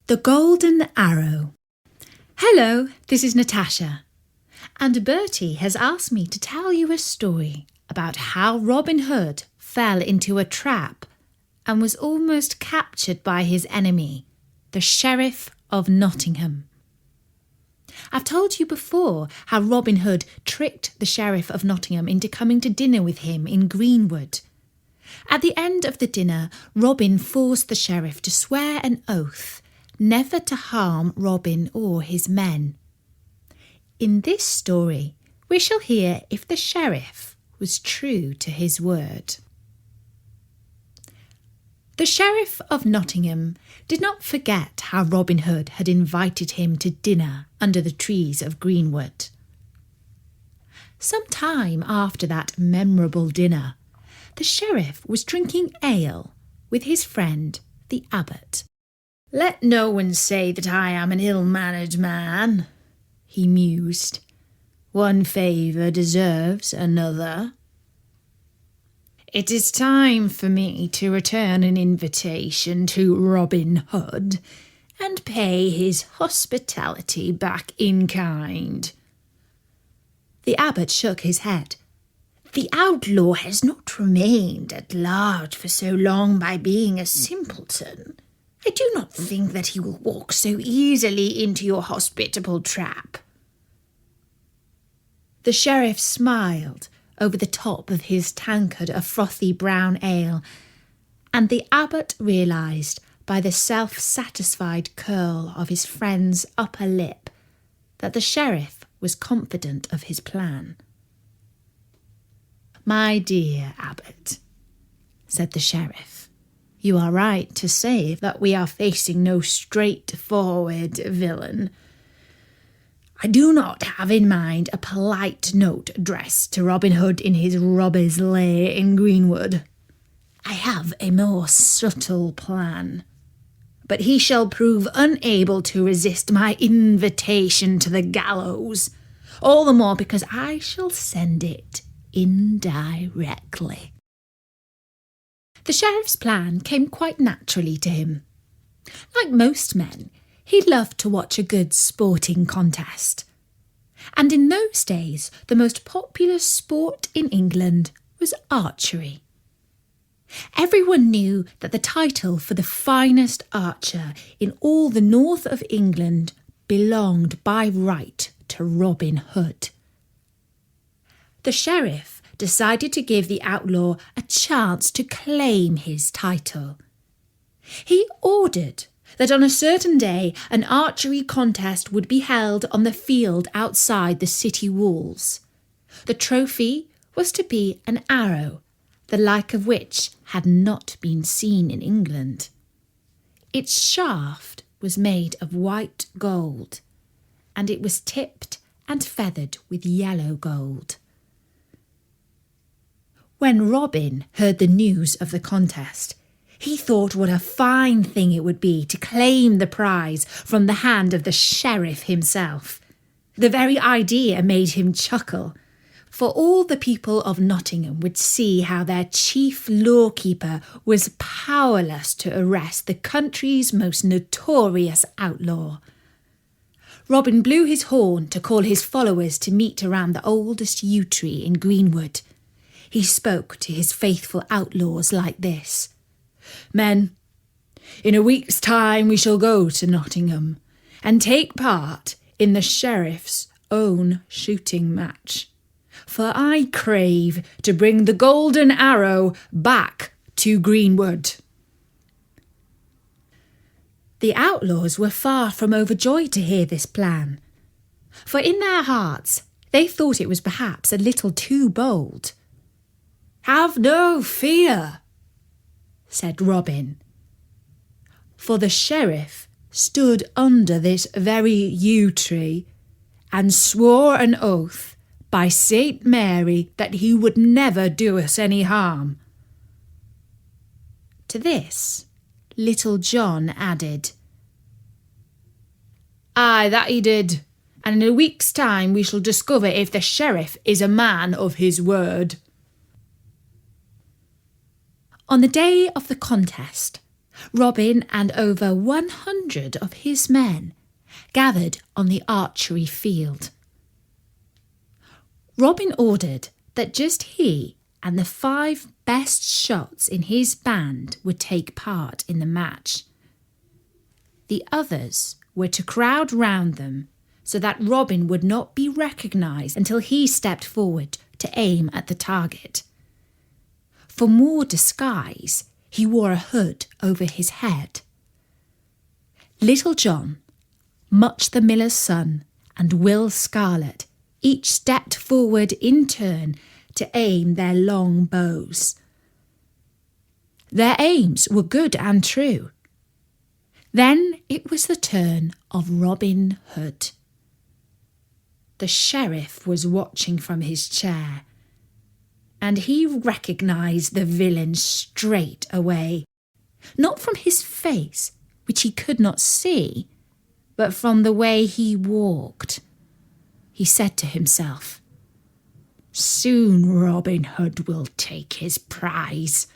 The Golden Arrow. Hello, this is Natasha, and Bertie has asked me to tell you a story about how Robin Hood fell into a trap and was almost captured by his enemy, the Sheriff of Nottingham. I've told you before how Robin Hood tricked the Sheriff of Nottingham into coming to dinner with him in Greenwood. At the end of the dinner, Robin forced the Sheriff to swear an oath never to harm Robin or his men. In this story, we shall hear if the Sheriff was true to his word. The Sheriff of Nottingham did not forget how Robin Hood had invited him to dinner under the trees of Greenwood. Some time after that memorable dinner, the Sheriff was drinking ale with his friend, the Abbot. "Let no one say that I am an ill-mannered man," he mused. "One favour deserves another. It is time for me to return an invitation to Robin Hood and pay his hospitality back in kind." The Abbot shook his head. "The outlaw has not remained at large for so long by being a simpleton. I do not think that he will walk so easily into your hospitable trap." The Sheriff smiled over the top of his tankard of frothy brown ale, and the Abbot realised by the self-satisfied curl of his friend's upper lip that the Sheriff was confident of his plan. "My dear Abbot," said the Sheriff, "you are right to say that we are facing no straightforward villain. I do not have in mind a polite note addressed to Robin Hood in his robber's lair in Greenwood. I have a more subtle plan. But he shall prove unable to resist my invitation to the gallows, all the more because I shall send it indirectly." The Sheriff's plan came quite naturally to him. Like most men, he loved to watch a good sporting contest. And in those days, the most popular sport in England was archery. Everyone knew that the title for the finest archer in all the north of England belonged by right to Robin Hood. The Sheriff decided to give the outlaw a chance to claim his title. He ordered that on a certain day an archery contest would be held on the field outside the city walls. The trophy was to be an arrow, the like of which had not been seen in England. Its shaft was made of white gold, and it was tipped and feathered with yellow gold. When Robin heard the news of the contest, he thought what a fine thing it would be to claim the prize from the hand of the Sheriff himself. The very idea made him chuckle, for all the people of Nottingham would see how their chief lawkeeper was powerless to arrest the country's most notorious outlaw. Robin blew his horn to call his followers to meet around the oldest yew tree in Greenwood. He spoke to his faithful outlaws like this: "Men, in a week's time we shall go to Nottingham and take part in the Sheriff's own shooting match, for I crave to bring the golden arrow back to Greenwood." The outlaws were far from overjoyed to hear this plan, for in their hearts they thought it was perhaps a little too bold. "Have no fear," said Robin, "for the Sheriff stood under this very yew tree and swore an oath by St. Mary that he would never do us any harm." To this, Little John added, "Aye, that he did, and in a week's time we shall discover if the Sheriff is a man of his word." On the day of the contest, Robin and over 100 of his men gathered on the archery field. Robin ordered that just he and the 5 best shots in his band would take part in the match. The others were to crowd round them so that Robin would not be recognised until he stepped forward to aim at the target. For more disguise, he wore a hood over his head. Little John, Much the miller's son, and Will Scarlet each stepped forward in turn to aim their long bows. Their aims were good and true. Then it was the turn of Robin Hood. The sheriff was watching from his chair, and he recognised the villain straight away, not from his face, which he could not see, but from the way he walked. He said to himself, "Soon Robin Hood will take his prize,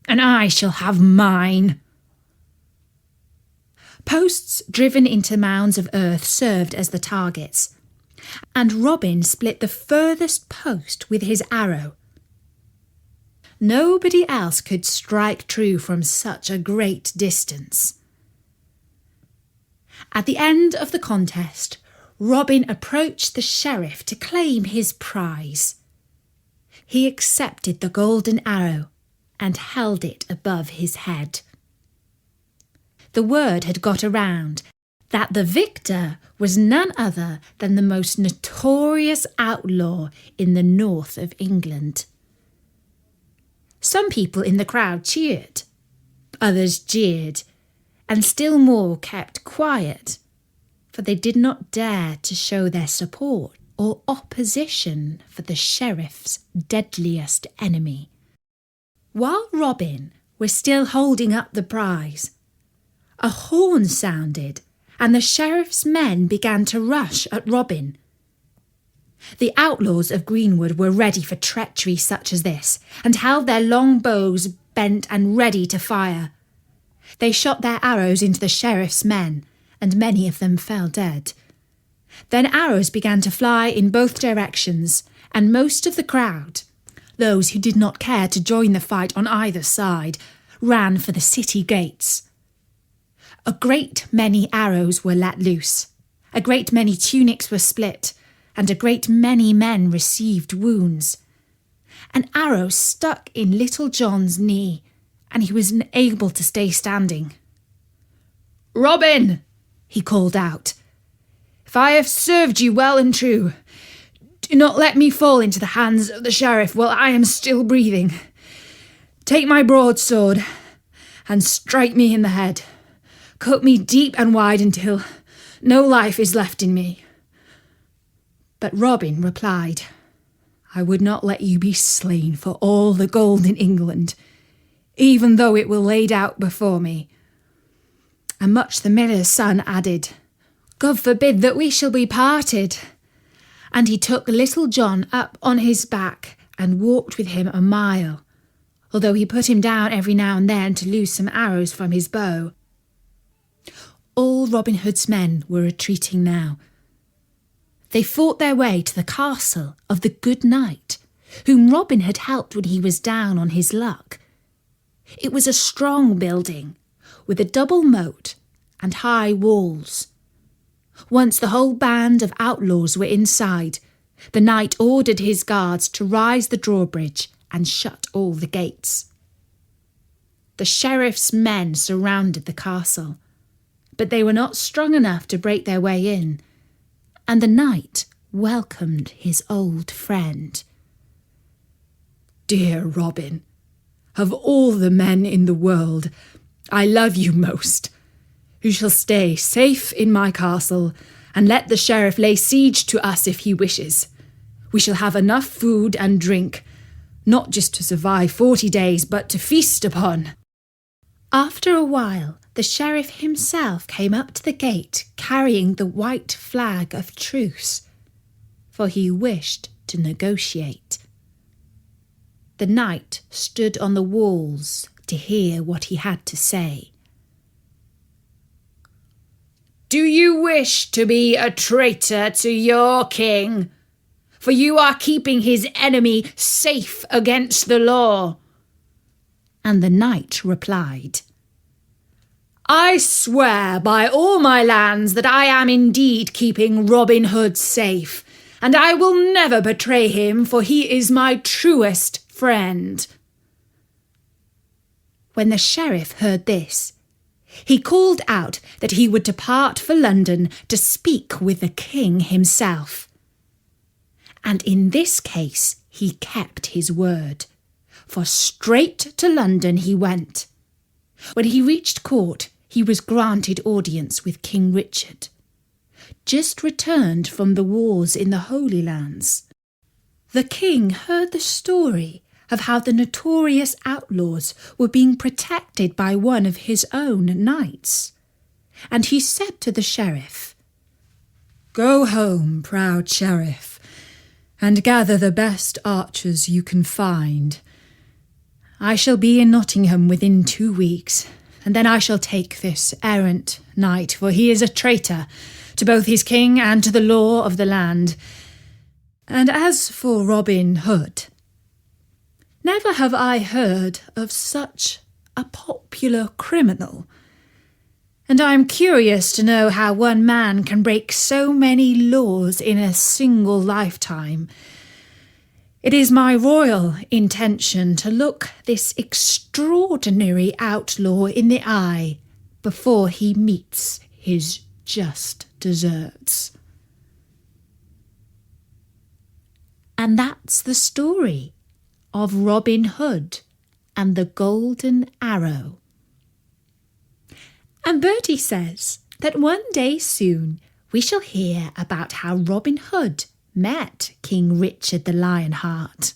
and I shall have mine." Posts driven into mounds of earth served as the targets, and Robin split the furthest post with his arrow. Nobody else could strike true from such a great distance. At the end of the contest, Robin approached the sheriff to claim his prize. He accepted the golden arrow and held it above his head. The word had got around that the victor was none other than the most notorious outlaw in the north of England. Some people in the crowd cheered, others jeered, and still more kept quiet, for they did not dare to show their support or opposition for the sheriff's deadliest enemy. While Robin was still holding up the prize, a horn sounded, and the sheriff's men began to rush at Robin. The outlaws of Greenwood were ready for treachery such as this, and held their long bows bent and ready to fire. They shot their arrows into the sheriff's men, and many of them fell dead. Then arrows began to fly in both directions, and most of the crowd, those who did not care to join the fight on either side, ran for the city gates. A great many arrows were let loose, a great many tunics were split, and a great many men received wounds. An arrow stuck in Little John's knee, and he was unable to stay standing. "Robin," he called out, "if I have served you well and true, do not let me fall into the hands of the sheriff while I am still breathing. Take my broadsword and strike me in the head. Cut me deep and wide until no life is left in me." But Robin replied, "I would not let you be slain for all the gold in England, even though it were laid out before me." And Much the miller's son added, "God forbid that we shall be parted." And he took Little John up on his back and walked with him a mile, although he put him down every now and then to loose some arrows from his bow. All Robin Hood's men were retreating now. They fought their way to the castle of the good knight, whom Robin had helped when he was down on his luck. It was a strong building, with a double moat and high walls. Once the whole band of outlaws were inside, the knight ordered his guards to rise the drawbridge and shut all the gates. The sheriff's men surrounded the castle, but they were not strong enough to break their way in, and the knight welcomed his old friend. "Dear Robin, of all the men in the world, I love you most. You shall stay safe in my castle, and let the sheriff lay siege to us if he wishes. We shall have enough food and drink, not just to survive 40 days, but to feast upon." After a while, the sheriff himself came up to the gate carrying the white flag of truce, for he wished to negotiate. The knight stood on the walls to hear what he had to say. "Do you wish to be a traitor to your king? For you are keeping his enemy safe against the law." And the knight replied, "I swear by all my lands that I am indeed keeping Robin Hood safe, and I will never betray him, for he is my truest friend." When the sheriff heard this, he called out that he would depart for London to speak with the king himself. And in this case he kept his word, for straight to London he went. When he reached court, he was granted audience with King Richard, just returned from the wars in the Holy Lands. The king heard the story of how the notorious outlaws were being protected by one of his own knights, and he said to the sheriff, "Go home, proud sheriff, and gather the best archers you can find. I shall be in Nottingham within 2 weeks, and then I shall take this errant knight, for he is a traitor to both his king and to the law of the land. And as for Robin Hood, never have I heard of such a popular criminal, and I am curious to know how one man can break so many laws in a single lifetime. It is my royal intention to look this extraordinary outlaw in the eye before he meets his just deserts." And that's the story of Robin Hood and the Golden Arrow. And Bertie says that one day soon we shall hear about how Robin Hood met King Richard the Lionheart.